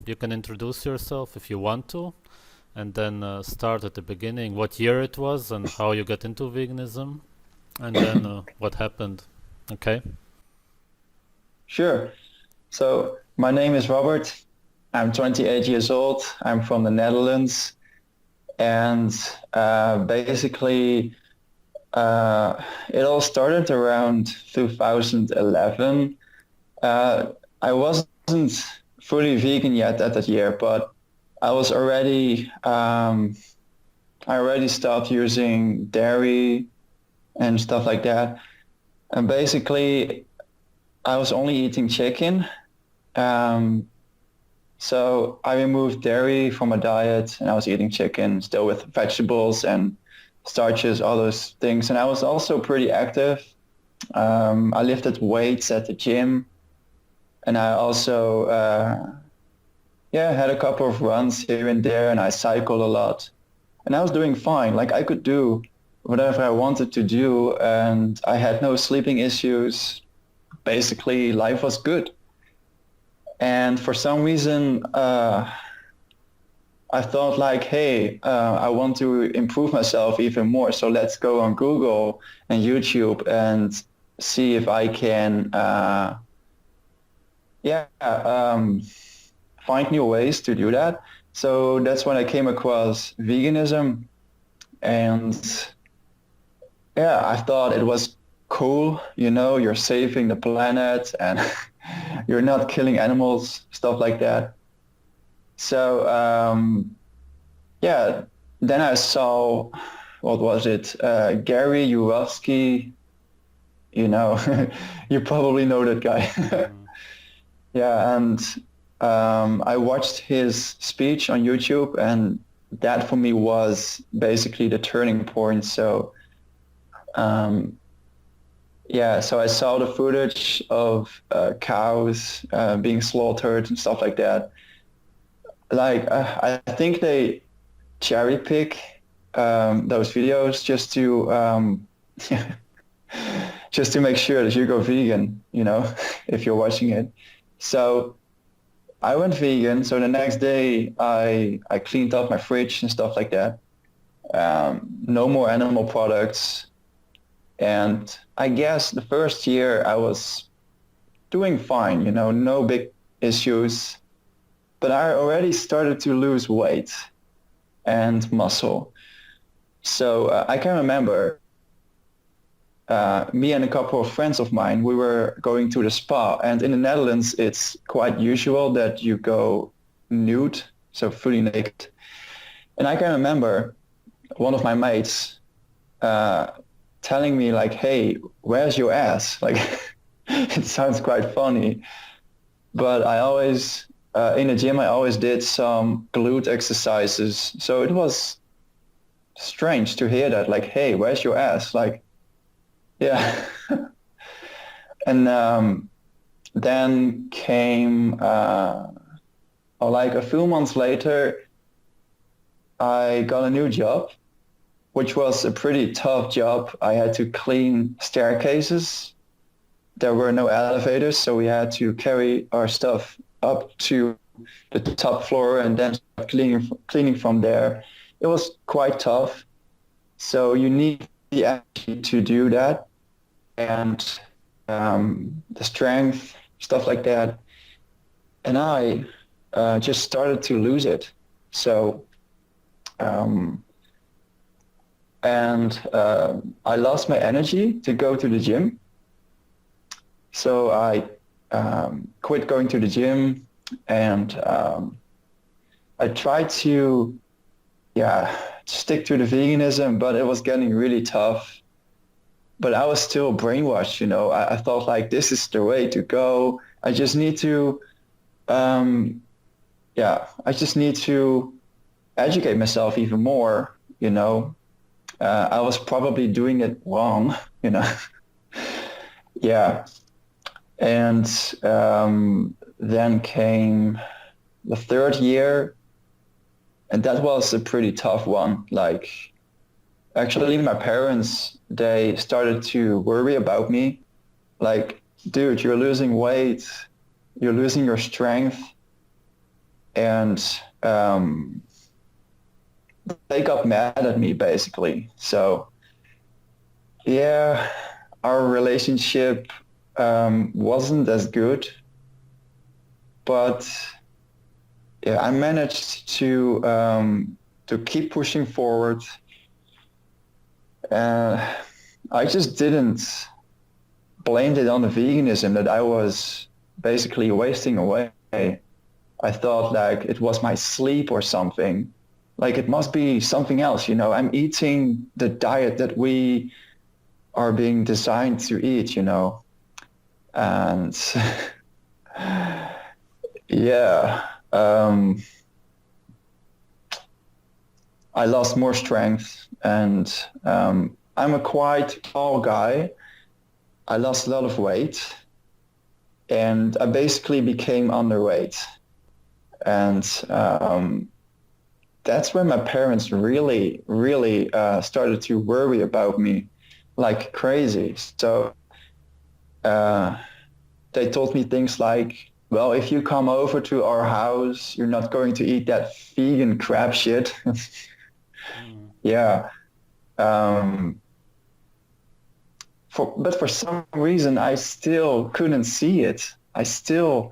You can introduce yourself if you want to, and then start at the beginning, what year it was and how you got into veganism, and then what happened. Okay? Sure. So my name is Robert. I'm 28 years old. I'm from the Netherlands. And basically, it all started around 2011. I wasn't fully vegan yet at that year, but I was already, I already stopped using dairy and stuff like that. And basically, I was only eating chicken. Um, So I removed dairy from my diet and I was eating chicken still with vegetables and starches, all those things. And I was also pretty active. I lifted weights at the gym and I also, had a couple of runs here and there and I cycled a lot and I was doing fine. Like I could do whatever I wanted to do and I had no sleeping issues. Basically, life was good. And for some reason, I thought like, hey, I want to improve myself even more. So let's go on Google and YouTube and see if I can, find new ways to do that. So that's when I came across veganism, and yeah, I thought it was cool. You know, you're saving the planet and you're not killing animals, stuff like that. So yeah, then I saw, what was it? Gary Yurovsky, you know, you probably know that guy. Mm. Yeah, and I watched his speech on YouTube, and that for me was basically the turning point. So um, yeah, so I saw the footage of cows being slaughtered and stuff like that. Like I think they cherry pick those videos just to just to make sure that you go vegan, you know, if you're watching it. So I went vegan. So the next day I cleaned up my fridge and stuff like that. No more animal products. And I guess the first year I was doing fine, you know, no big issues. But I already started to lose weight and muscle. So I can remember me and a couple of friends of mine, we were going to the spa. And in the Netherlands, it's quite usual that you go nude, so fully naked. And I can remember one of my mates uh, telling me like, hey, where's your ass? Like, it sounds quite funny. But I always, in the gym, I always did some glute exercises. So it was strange to hear that, like, hey, where's your ass? Like, yeah. And then came, or like a few months later, I got a new job, which was a pretty tough job. I had to clean staircases. There were no elevators, so we had to carry our stuff up to the top floor and then start cleaning from there. It was quite tough. So you need the energy to do that and the strength, stuff like that. And I just started to lose it. So um, and I lost my energy to go to the gym. So I quit going to the gym and I tried to, yeah, stick to the veganism, but it was getting really tough. But I was still brainwashed, you know. I thought like this is the way to go. I just need to, um, I just need to educate myself even more, you know. I was probably doing it wrong, you know. Yeah. And then came the third year, and that was a pretty tough one. Like, actually, my parents, they started to worry about me. Like, dude, you're losing weight, you're losing your strength, and they got mad at me basically. So yeah, our relationship wasn't as good, but yeah, I managed to keep pushing forward. I just didn't blame it on the veganism that I was basically wasting away. I thought like it was my sleep or something. Like it must be something else, you know. I'm eating the diet that we are being designed to eat, you know. And yeah, I lost more strength, and I'm a quite tall guy. I lost a lot of weight, and I basically became underweight. And that's when my parents really, really started to worry about me like crazy. So uh, they told me things like, well, if you come over to our house, you're not going to eat that vegan crap shit. Mm. Yeah. Um, but for some reason, I still couldn't see it. I was still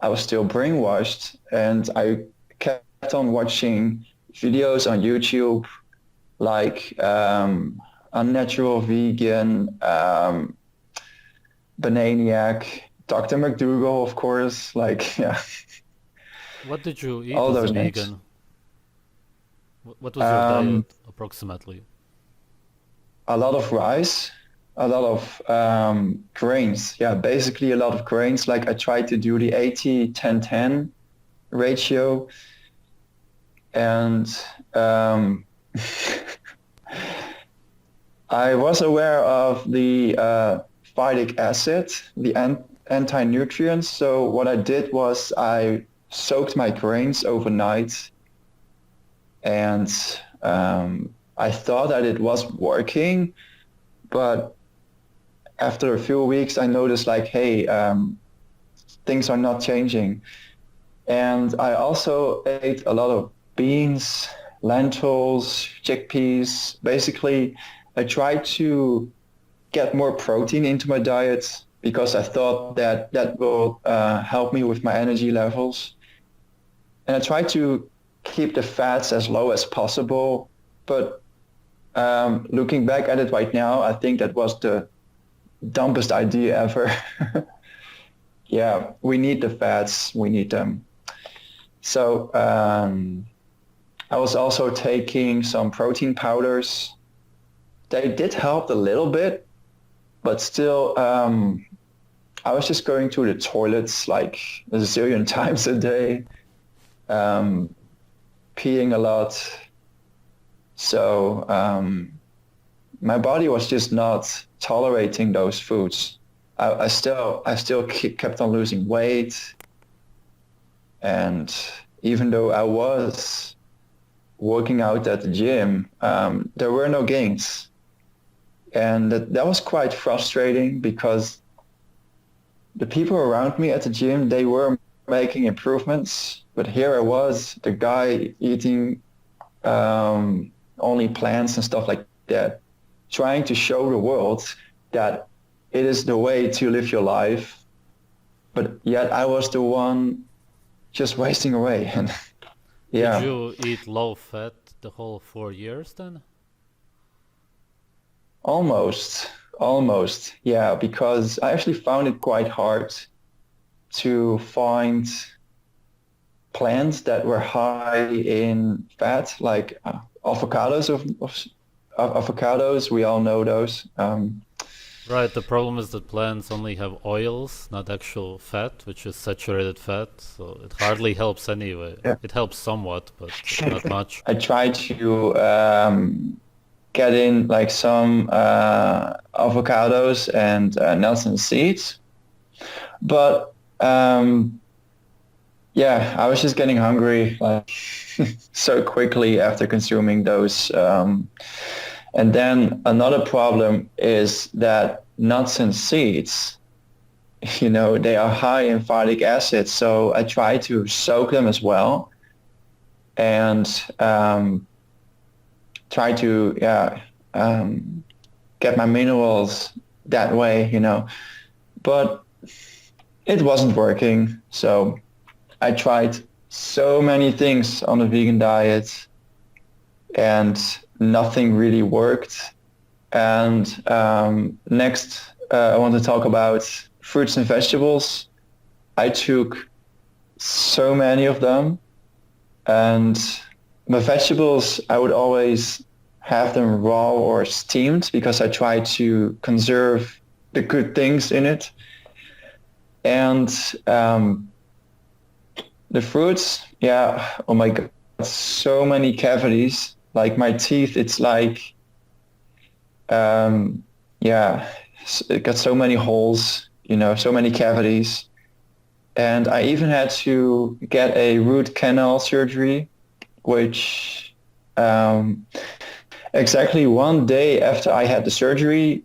brainwashed, and I kept on watching videos on YouTube like Unnatural Vegan, Bananiac, Dr. McDougall, of course, like, yeah, What did you eat all as a those names. vegan? What was your Um, diet approximately? a lot of rice, a lot of grains. Yeah, basically a lot of grains. Like I tried to do the 80-10-10 ratio, and um, I was aware of the phytic acid, the anti-nutrients. So what I did was I soaked my grains overnight, and I thought that it was working, but after a few weeks, I noticed like, hey, things are not changing. And I also ate a lot of beans, lentils, chickpeas. Basically, I tried to get more protein into my diet because I thought that that will help me with my energy levels. And I tried to keep the fats as low as possible. But looking back at it right now, I think that was the dumbest idea ever. Yeah, we need the fats. We need them. So I was also taking some protein powders. They did help a little bit, but still, I was just going to the toilets like a zillion times a day, um, peeing a lot. So my body was just not tolerating those foods. I still kept on losing weight, and even though I was working out at the gym, there were no gains, and that was quite frustrating because the people around me at the gym, they were making improvements, but here I was, the guy eating only plants and stuff like that, trying to show the world that it is the way to live your life, but yet I was the one just wasting away. And Did yeah, you eat low fat the whole 4 years then? almost, almost, yeah, because I actually found it quite hard to find plants that were high in fat, like avocados. Of avocados, we all know those. Right, the problem is that plants only have oils, not actual fat, which is saturated fat, so it hardly helps anyway. Yeah. It helps somewhat, but not much. I tried to get in like some avocados and nuts and seeds, but yeah, I was just getting hungry like so quickly after consuming those. And then another problem is that nuts and seeds, they are high in phytic acid, so I try to soak them as well, and try to get my minerals that way. But it wasn't working, so I tried so many things on the vegan diet, and nothing really worked. And next, I want to talk about fruits and vegetables. I took so many of them, and the vegetables, I would always have them raw or steamed because I try to conserve the good things in it. And the fruits, oh my God, so many cavities. Like my teeth, it's like, it got so many holes, so many cavities. And I even had to get a root canal surgery, which exactly one day after I had the surgery,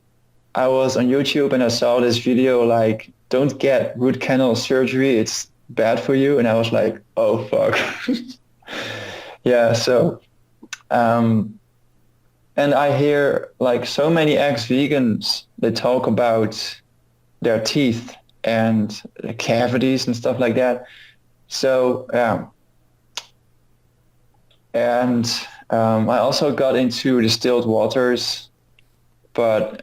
I was on YouTube and I saw this video like, don't get root canal surgery, it's bad for you. And I was like, oh, fuck. So, and I hear like so many ex-vegans, they talk about their teeth and the cavities and stuff like that. So, and I also got into distilled waters, but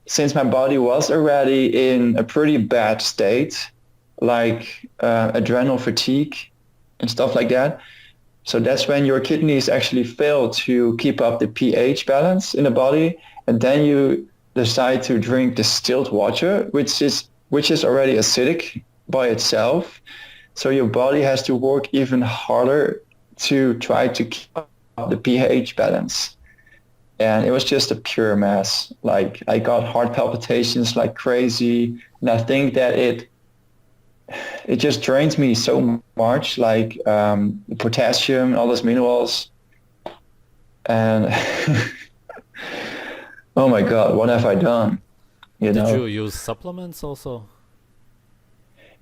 since my body was already in a pretty bad state, like adrenal fatigue and stuff like that, so that's when your kidneys actually fail to keep up the pH balance in the body, and then you decide to drink distilled water, which is already acidic by itself. So your body has to work even harder to try to keep up the pH balance. And it was just a pure mess. Like I got heart palpitations like crazy, and I think that it just drains me so much, like potassium, all those minerals. And oh my God, what have I done? Did you use supplements also?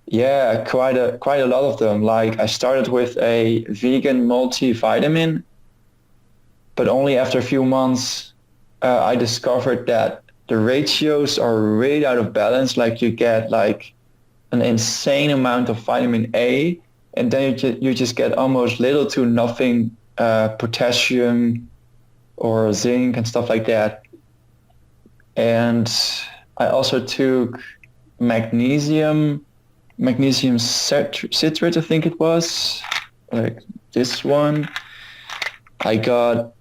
Yeah, quite a lot of them. Like I started with a vegan multivitamin, but only after a few months, I discovered that the ratios are really out of balance. Like you get like an insane amount of vitamin A, and then you just get almost little to nothing potassium or zinc and stuff like that. And I also took magnesium citrate, I think it was, like this one. I got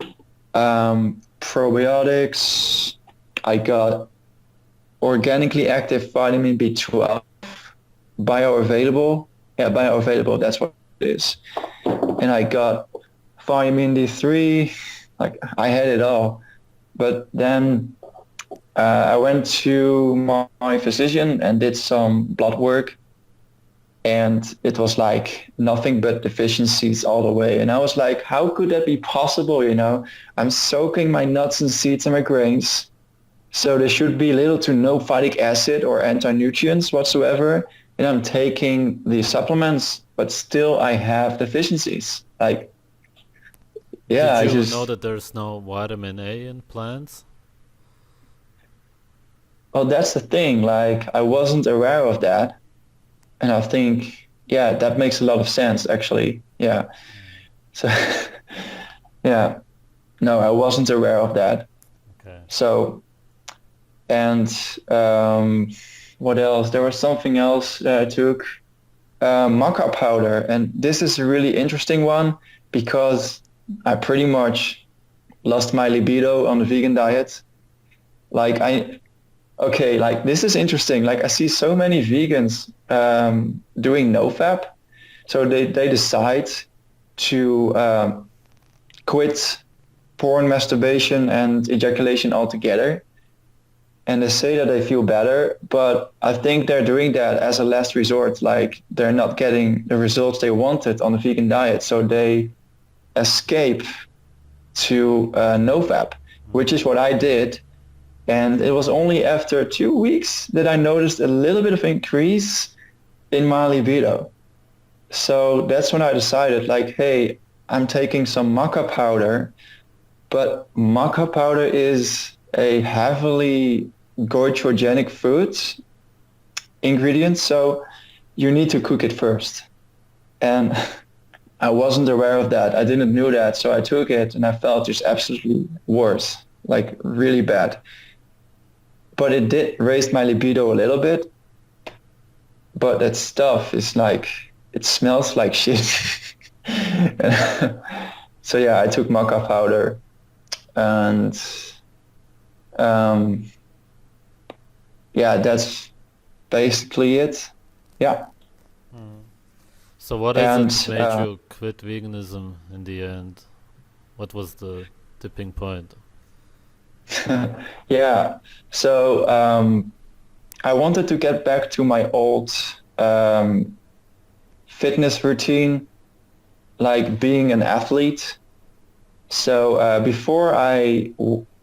probiotics. I got organically active vitamin B12, bioavailable. Yeah, bioavailable, that's what it is. And I got vitamin D3. Like I had it all. But then I went to my physician and did some blood work, and it was like nothing but deficiencies all the way. And I was like, how could that be possible? I'm soaking my nuts and seeds and my grains, so there should be little to no phytic acid or anti-nutrients whatsoever. And I'm taking these supplements, but still I have deficiencies. Like, yeah, Did you know that there's no vitamin A in plants? Well, that's the thing. Like, I wasn't aware of that. And I think, yeah, that makes a lot of sense, actually. Yeah. So, yeah, no, I wasn't aware of that. Okay. So, and what else? There was something else that I took, maca powder. And this is a really interesting one because I pretty much lost my libido on the vegan diet. Like like this is interesting. Like I see so many vegans doing nofap. So they decide to quit porn, masturbation and ejaculation altogether. And they say that they feel better, but I think they're doing that as a last resort. Like they're not getting the results they wanted on the vegan diet. So they escape to nofap, which is what I did. And it was only after 2 weeks that I noticed a little bit of increase in my libido. So that's when I decided, like, hey, I'm taking some maca powder, but maca powder is a heavily goitrogenic food ingredient, so you need to cook it first. And I wasn't aware of that. I didn't know that, so I took it and I felt just absolutely worse, like really bad. But it did raise my libido a little bit, but that stuff is like, it smells like shit. So yeah, I took maca powder and um, yeah, that's basically it. Yeah. Mm. So what is And it made you quit veganism in the end? What was the tipping point? yeah, so I wanted to get back to my old fitness routine, like being an athlete. So before I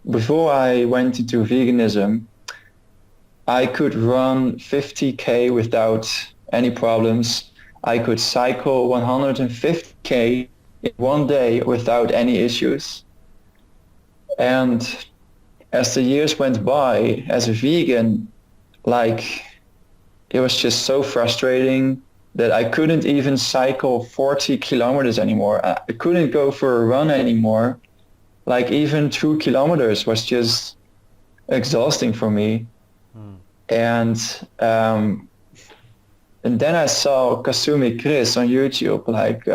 went into veganism, I could run 50K without any problems. I could cycle 150K in one day without any issues. And as the years went by as a vegan, like it was just so frustrating that I couldn't even cycle 40 kilometers anymore. I couldn't go for a run anymore. Like even 2 kilometers was just exhausting for me. Mm. And and then I saw Kasumi Chris on YouTube. Like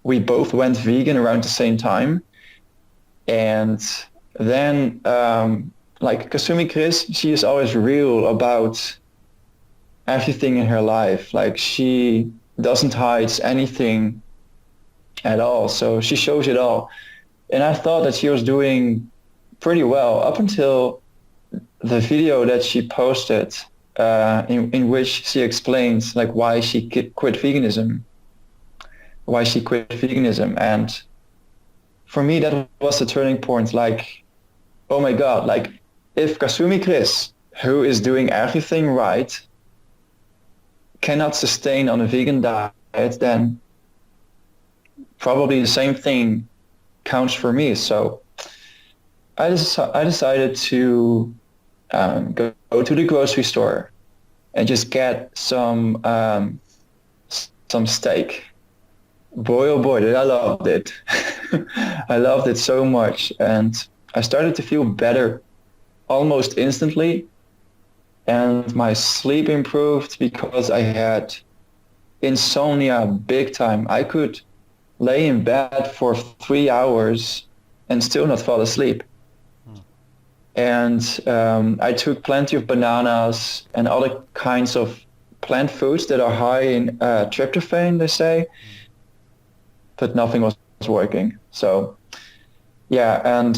we both went vegan around the same time, and then like Kasumi Chris, she is always real about everything in her life. Like she doesn't hide anything at all. So she shows it all. And I thought that she was doing pretty well up until the video that she posted in which she explains like why she quit veganism, And for me, that was the turning point. Like, oh my God, like if Kasumi Chris, who is doing everything right, cannot sustain on a vegan diet, then probably the same thing counts for me. So I decided to go to the grocery store and just get some steak. Boy, oh boy, did I loved it. I loved it so much. And I started to feel better almost instantly. And my sleep improved because I had insomnia big time. I could lay in bed for 3 hours and still not fall asleep. And I took plenty of bananas and other kinds of plant foods that are high in tryptophan, they say, but nothing was working. So yeah, and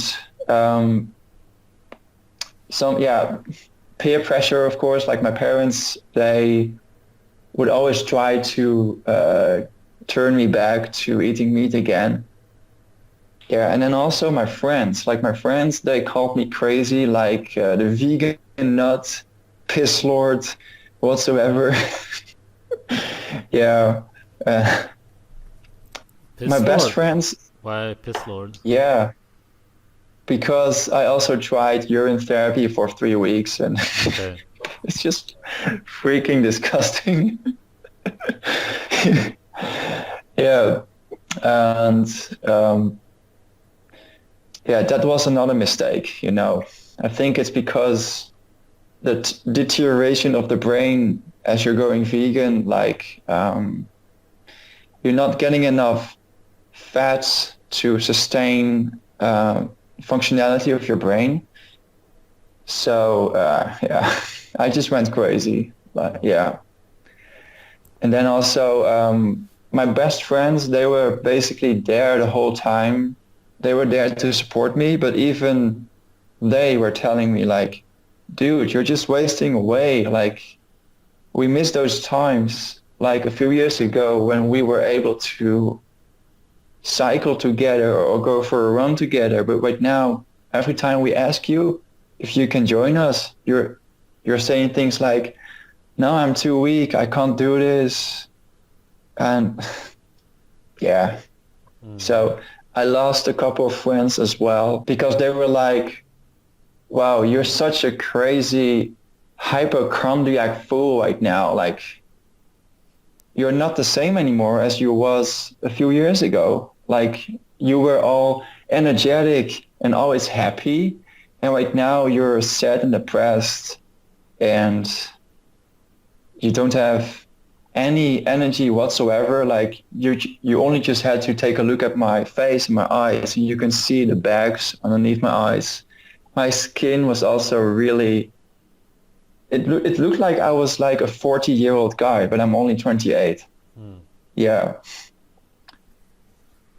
peer pressure, of course, like my parents, they would always try to turn me back to eating meat again. Yeah, and then also my friends, they called me crazy, like the vegan nut, piss lord, whatsoever. Yeah. Piss My best Lord. friends, Why Piss Lord? yeah, because I also tried urine therapy for 3 weeks and Okay. it's just freaking disgusting. Yeah, and yeah, that was another mistake, you know. I think it's because the deterioration of the brain as you're going vegan, like you're not getting enough fats to sustain functionality of your brain. So yeah, I just went crazy. But yeah, and then also my best friends, they were basically there the whole time. They were there to support me, but even they were telling me like, dude, you're just wasting away. Like we missed those times like a few years ago when we were able to cycle together or go for a run together. But right now, every time we ask you, if you can join us. You're saying things like, no, I'm too weak, I can't do this. And yeah, so I lost a couple of friends as well because they were like, wow, you're such a crazy hypochondriac fool right now. Like, you're not the same anymore as you was a few years ago. Like, you were all energetic and always happy, and right now you're sad and depressed, and you don't have any energy whatsoever. Like, you only just had to take a look at my face and my eyes, and you can see the bags underneath my eyes. My skin was also really, it looked like I was like a 40-year-old guy, but I'm only 28. Yeah.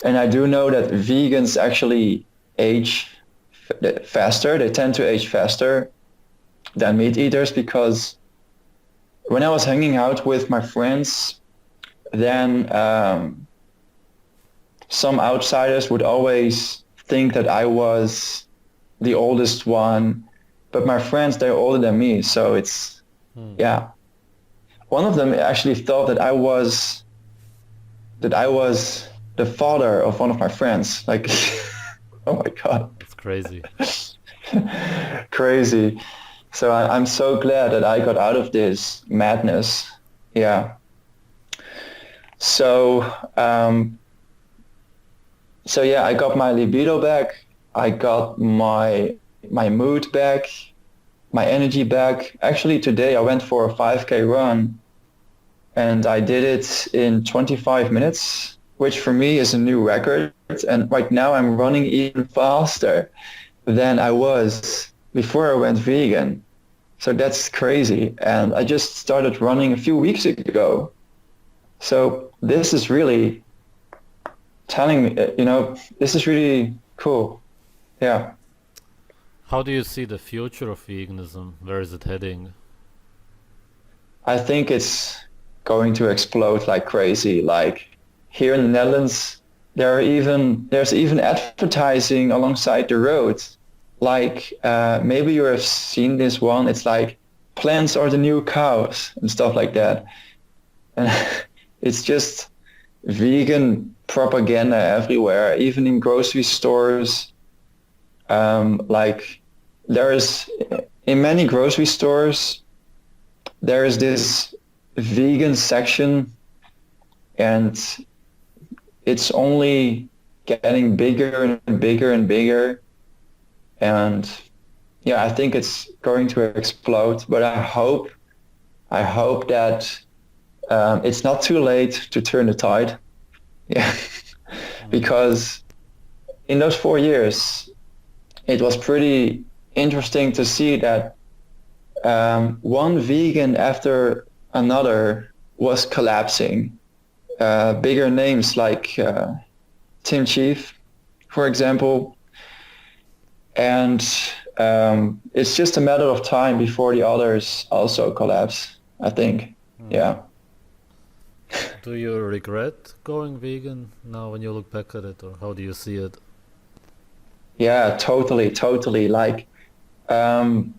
And I do know that vegans actually age faster. They tend to age faster than meat eaters because when I was hanging out with my friends, then some outsiders would always think that I was the oldest one, but my friends, they're older than me. So it's, yeah. One of them actually thought that I was the father of one of my friends. Like, oh my God. It's crazy. Crazy. So I'm so glad that I got out of this madness. Yeah. So, so yeah, I got my libido back. I got my mood back, my energy back. Actually, today I went for a 5K run and I did it in 25 minutes, which for me is a new record. And right now I'm running even faster than I was before I went vegan. So that's crazy. And I just started running a few weeks ago. So this is really telling me, this is really cool. Yeah. How do you see the future of veganism? Where is it heading? I think it's going to explode like crazy. Like here in the Netherlands, there's even advertising alongside the road. Like maybe you have seen this one. It's like plants are the new cows and stuff like that. And it's just vegan propaganda everywhere, even in grocery stores. Like there is in many grocery stores, there is this vegan section and it's only getting bigger and bigger and bigger. And yeah, I think it's going to explode, but I hope that it's not too late to turn the tide. Yeah, because in those 4 years, it was pretty interesting to see that one vegan after another was collapsing. Bigger names like Tim Chief, for example. And it's just a matter of time before the others also collapse, I think. Yeah. Do you regret going vegan now when you look back at it, or how do you see it? Yeah, totally. Like 4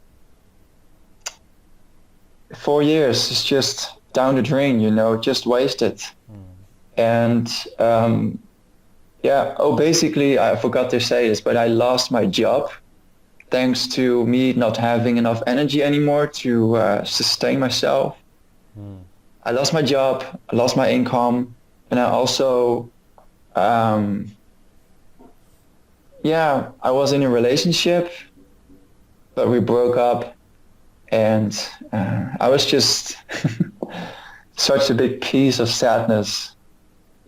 years is just down the drain, just wasted. And yeah, basically I forgot to say this, but I lost my job thanks to me not having enough energy anymore to sustain myself. I lost my job, I lost my income, and I also, I was in a relationship, but we broke up, and I was just such a big piece of sadness.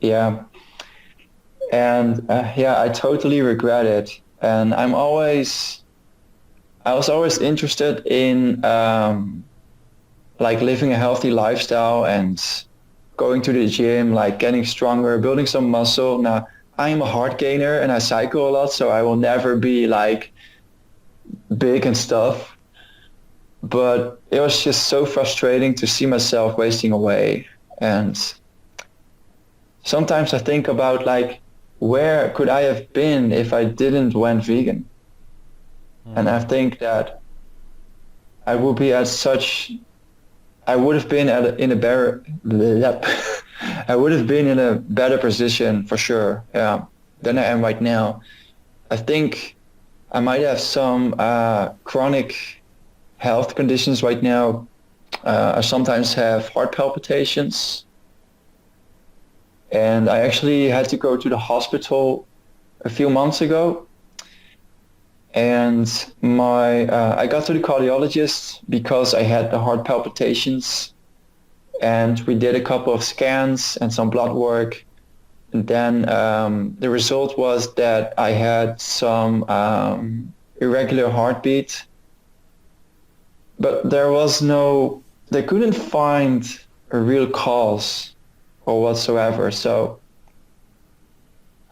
Yeah. And I totally regret it. And I was always interested in like living a healthy lifestyle and going to the gym, like getting stronger, building some muscle. Now, I am a heart gainer and I cycle a lot, so I will never be like big and stuff. But it was just so frustrating to see myself wasting away. And sometimes I think about like, where could I have been if I didn't went vegan? And I think that I would be at such. I would have been in a better. I would have been in a better position for sure. Yeah, than I am right now. I think I might have some chronic health conditions right now. I sometimes have heart palpitations, and I actually had to go to the hospital a few months ago. And I got to the cardiologist because I had the heart palpitations, and we did a couple of scans and some blood work. And then the result was that I had some irregular heartbeat, but they couldn't find a real cause or whatsoever. So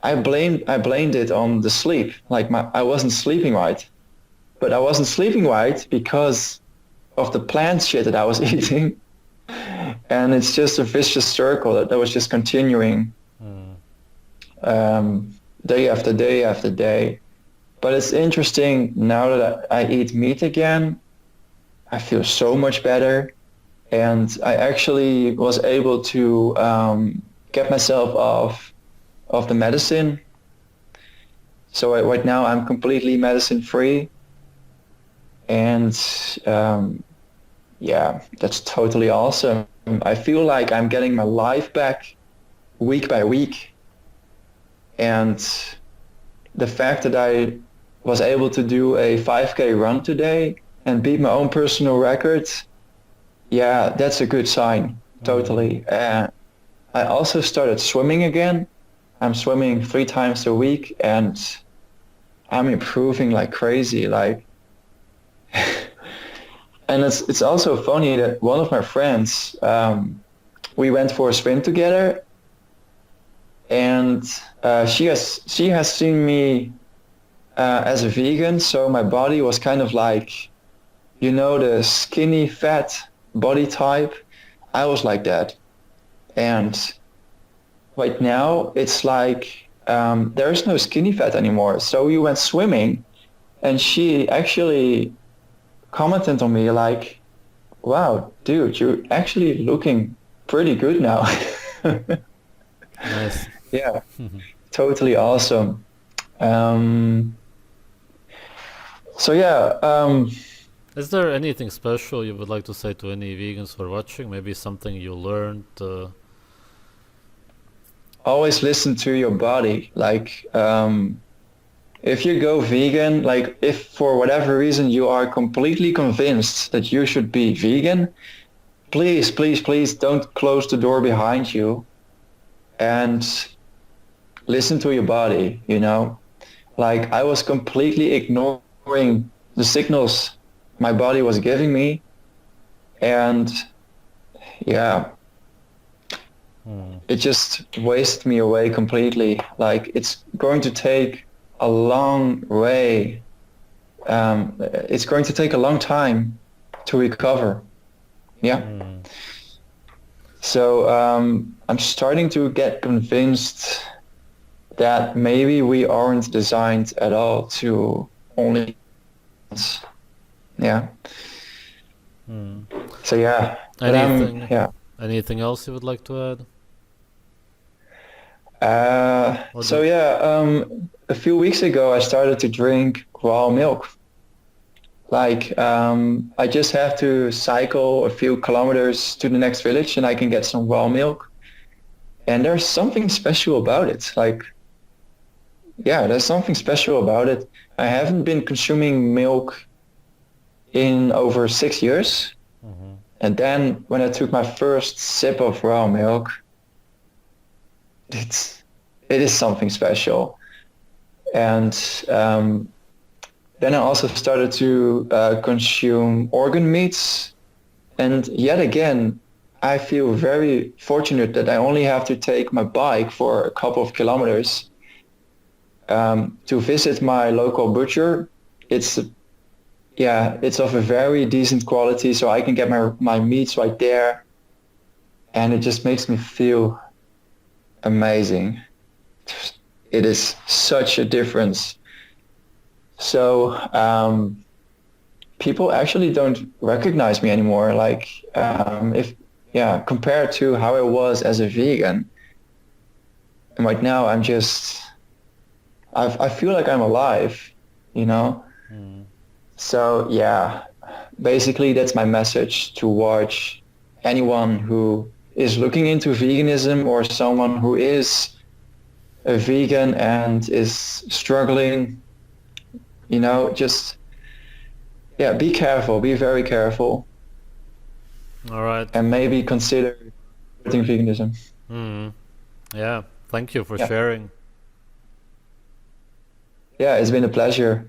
I blamed it on the sleep. Like I wasn't sleeping right, but I wasn't sleeping right because of the plant shit that I was eating, and it's just a vicious circle that was just continuing day after day after day. But it's interesting now that I eat meat again. I feel so much better, and I actually was able to get myself off of the medicine. So right now I'm completely medicine free, and yeah, that's totally awesome. I feel like I'm getting my life back week by week, and the fact that I was able to do a 5K run today and beat my own personal record, yeah, that's a good sign. Totally. I also started swimming again. I'm swimming 3 times a week, and I'm improving like crazy. Like, and it's also funny that one of my friends, we went for a swim together, and she has seen me as a vegan, so my body was kind of like, the skinny fat body type. I was like that, and right now it's like there's no skinny fat anymore. So we went swimming, and she actually commented on me like, wow, dude, you're actually looking pretty good now. Nice. Yeah, totally awesome. Um, so yeah, Is there anything special you would like to say to any vegans who are watching? Maybe something you learned? always listen to your body. Like, if you go vegan, like if for whatever reason you are completely convinced that you should be vegan, please, please, please don't close the door behind you and listen to your body. Like I was completely ignoring the signals my body was giving me, and yeah, it just wasted me away completely. Like it's going to take a long way. It's going to take a long time to recover. Yeah. So I'm starting to get convinced that maybe we aren't designed at all to only. Yeah. So yeah. But Anything? yeah. Anything else you would like to add? So yeah, a few weeks ago I started to drink raw milk. Like I just have to cycle a few kilometers to the next village and I can get some raw milk. And there's something special about it. Like, yeah, there's something special about it. I haven't been consuming milk in over 6 years. And then when I took my first sip of raw milk, it is something special. And then I also started to consume organ meats. And yet again, I feel very fortunate that I only have to take my bike for a couple of kilometers to visit my local butcher. It's of a very decent quality, so I can get my meats right there. And it just makes me feel amazing. It is such a difference. So people actually don't recognize me anymore. Like, if yeah, compared to how I was as a vegan, and right now I'm just, I feel like I'm alive, you know. Mm. So yeah, basically that's my message towards anyone who is looking into veganism or someone who is a vegan and is struggling, you know, just yeah, be careful, be very careful, All right. and maybe consider quitting veganism. Mm. Yeah. Thank you for Yeah, sharing. yeah, it's been a pleasure.